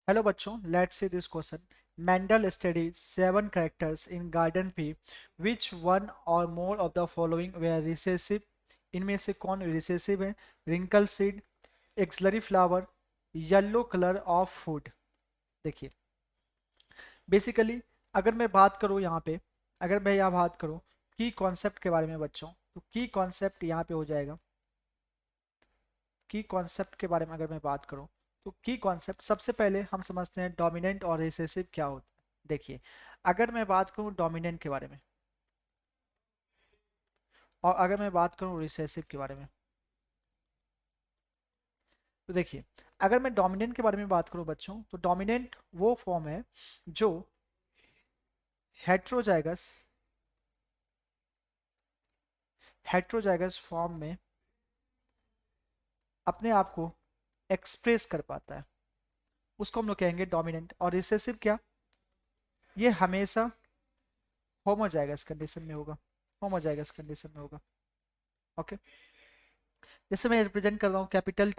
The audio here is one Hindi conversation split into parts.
हेलो बच्चों, let's see this question. Mendel studied seven characters in garden P. Which one or more of the following were recessive? इनमें से कौन रिसेसिव है? Wrinkle seed, axillary flower, yellow colour of food. देखिए, बेसिकली अगर मैं बात करूँ यहाँ पे, अगर मैं यहाँ बात करूँ की कॉन्सेप्ट के बारे में बच्चों, तो की कॉन्सेप्ट यहाँ पे हो जाएगा. की कॉन्सेप्ट के बारे में अगर मैं बात करूं तो की कॉन्सेप्ट सबसे पहले हम समझते हैं डोमिनेंट और रिसेसिव क्या होता है. देखिए, अगर मैं बात करूं डोमिनेंट के बारे में और अगर मैं बात करूं रिसेसिव के बारे में, तो देखिए, अगर मैं डोमिनेंट के बारे में बात करूं बच्चों, तो डोमिनेंट वो फॉर्म है जो हेट्रोजाइगस हेट्रोजाइगस फॉर्म में अपने आप को एक्सप्रेस कर पाता है, उसको हम लोग कहेंगे डोमिनेंट. और रिसेसिव क्या? ये हमेशा होमोजाइगस कंडीशन में होगा, होमोजाइगस कंडीशन में होगा. ओके, जैसे मैं रिप्रेजेंट कर रहा हूँ कैपिटल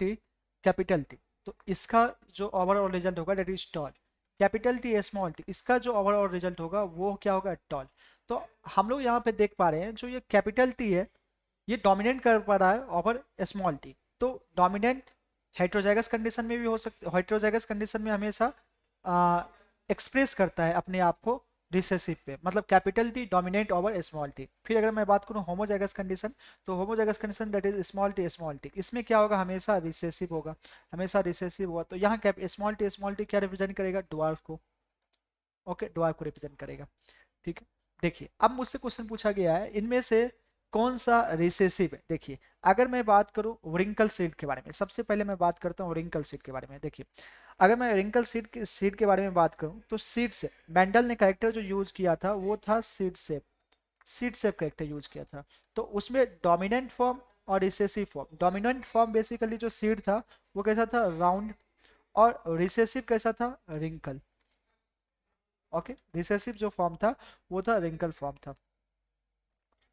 टी, तो इसका जो ओवरऑल रिजल्ट होगा that is tall. Capital T small T, इसका जो ओवरऑल रिजल्ट होगा वो क्या होगा? टॉल. तो हम लोग यहाँ पे देख पा रहे हैं जो ये कैपिटल टी है ये डोमिनेट कर पा रहा है ओवर स्मॉल टी. तो डोमिनेंट हेट्रोजाइगस कंडीशन में भी हो सकता, हेट्रोजाइगस कंडीशन में हमेशा एक्सप्रेस करता है अपने आप को रिसेसिव पे, मतलब capital T dominate over small T. फिर अगर मैं बात करूं होमोजाइगस कंडीशन, तो homozygous condition that is small T, इसमें क्या होगा? हमेशा रिसेसिव होगा, हमेशा रिसेसिव होगा. तो यहाँ स्मॉल टी क्या रिप्रेजेंट करेगा? ड्वार्फ को. ओके, ड्वार्फ को रिप्रेजेंट करेगा. ठीक है. देखिए, अब मुझसे क्वेश्चन पूछा गया है इनमें से कौन सा रिसेसिव है. देखिए, अगर मैं बात करूं रिंकल सीड के बारे में, सबसे पहले मैं बात करता हूं रिंकल सीड के बारे में. देखिए, अगर मैं रिंकल सीड के बारे में बात करूं, तो सीड से मेंडल ने कैरेक्टर जो यूज किया था वो था सीड सेप कैरेक्टर यूज किया था. तो उसमें डोमिनेंट फॉर्म और recessive form. Dominant form basically जो सीड था वो कैसा था? राउंड. और रिसेसिव कैसा था? रिंकल. ओके, रिसेसिव जो फॉर्म था वो था रिंकल फॉर्म था.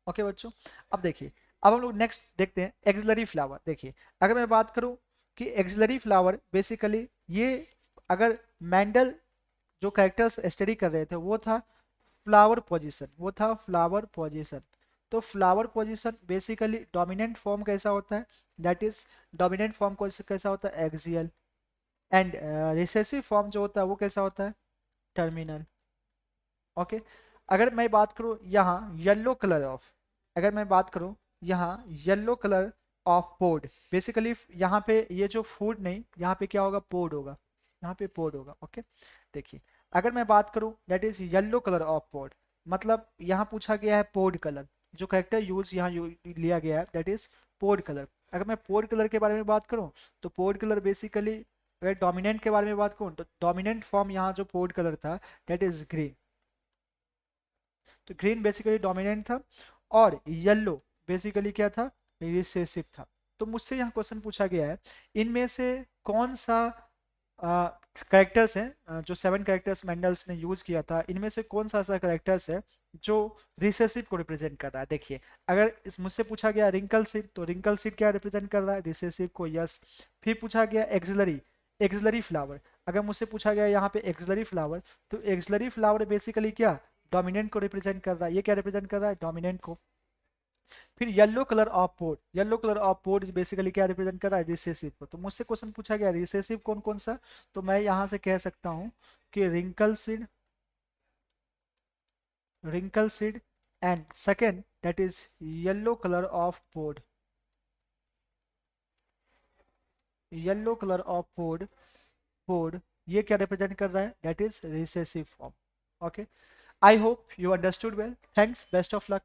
ओके बच्चों, अब देखिए, अब हम लोग नेक्स्ट देखते हैं एक्सिलरी फ्लावर. देखिए, अगर मैं बात करूं कि एक्सिलरी फ्लावर बेसिकली ये, अगर मेंडल जो कैरेक्टर्स स्टडी कर रहे थे वो था फ्लावर पोजीशन, वो था फ्लावर पोजीशन. तो flower position basically dominant form कैसा होता है? दैट इज डोमिनेंट फॉर्म कैसा होता है? एक्सियल. एंड रिसेसिव फॉर्म जो होता है वो कैसा होता है? टर्मिनल. ओके, अगर मैं बात करूं यहाँ येलो कलर ऑफ, अगर मैं बात करूं यहाँ yellow colour of pod, basically यहाँ पे ये जो फूड नहीं, यहाँ पे क्या होगा? पोड होगा, यहाँ पे पोड होगा. ओके, देखिए, अगर मैं बात करूं that is yellow colour of pod, मतलब यहाँ पूछा गया है पोड कलर, जो करेक्टर यूज यहाँ लिया गया है दैट इज पोड कलर. अगर मैं पोड कलर के बारे में बात करूं, तो पोड कलर बेसिकली, अगर डोमिनेंट के बारे में बात करूं, तो डोमिनेंट फॉर्म यहाँ जो पोड कलर था दैट इज ग्रीन. तो ग्रीन बेसिकली डोमिनेंट था और येलो बेसिकली क्या था? रिसेसिव था. तो मुझसे यहाँ क्वेश्चन पूछा गया है इनमें से कौन सा करेक्टर्स है, जो 7 करेक्टर्स मेंडल्स ने यूज किया था, इनमें से कौन सा ऐसा करेक्टर्स है जो रिसेसिव को रिप्रेजेंट कर रहा है. देखिए, अगर इस मुझसे पूछा गया रिंकल सीड, तो रिंकल सीड क्या रिप्रेजेंट कर रहा है? रिसेसिव को. यस. फिर पूछा गया एक्सिलरी फ्लावर. अगर मुझसे पूछा गया यहाँ पे एक्सिलरी फ्लावर, तो एक्सिलरी फ्लावर बेसिकली क्या? डोमिनेंट को रिप्रेजेंट कर रहा है. ये क्या रिप्रेजेंट कर रहा है? डोमिनेंट को. फिर yellow colour of port, yellow colour of port basically क्या रिप्रेजेंट कर रहा है? रिसेसिव को. तो मुझसे क्वेश्चन पूछा गया रिसेसिव कौन कौन सा, तो मैं यहां से कह सकता हूं कि wrinkle seed and second that is yellow colour of port, yellow colour of port port, ये क्या रिप्रेजेंट कर रहा है? That is recessive form. Okay, I hope you understood well. Thanks, best of luck.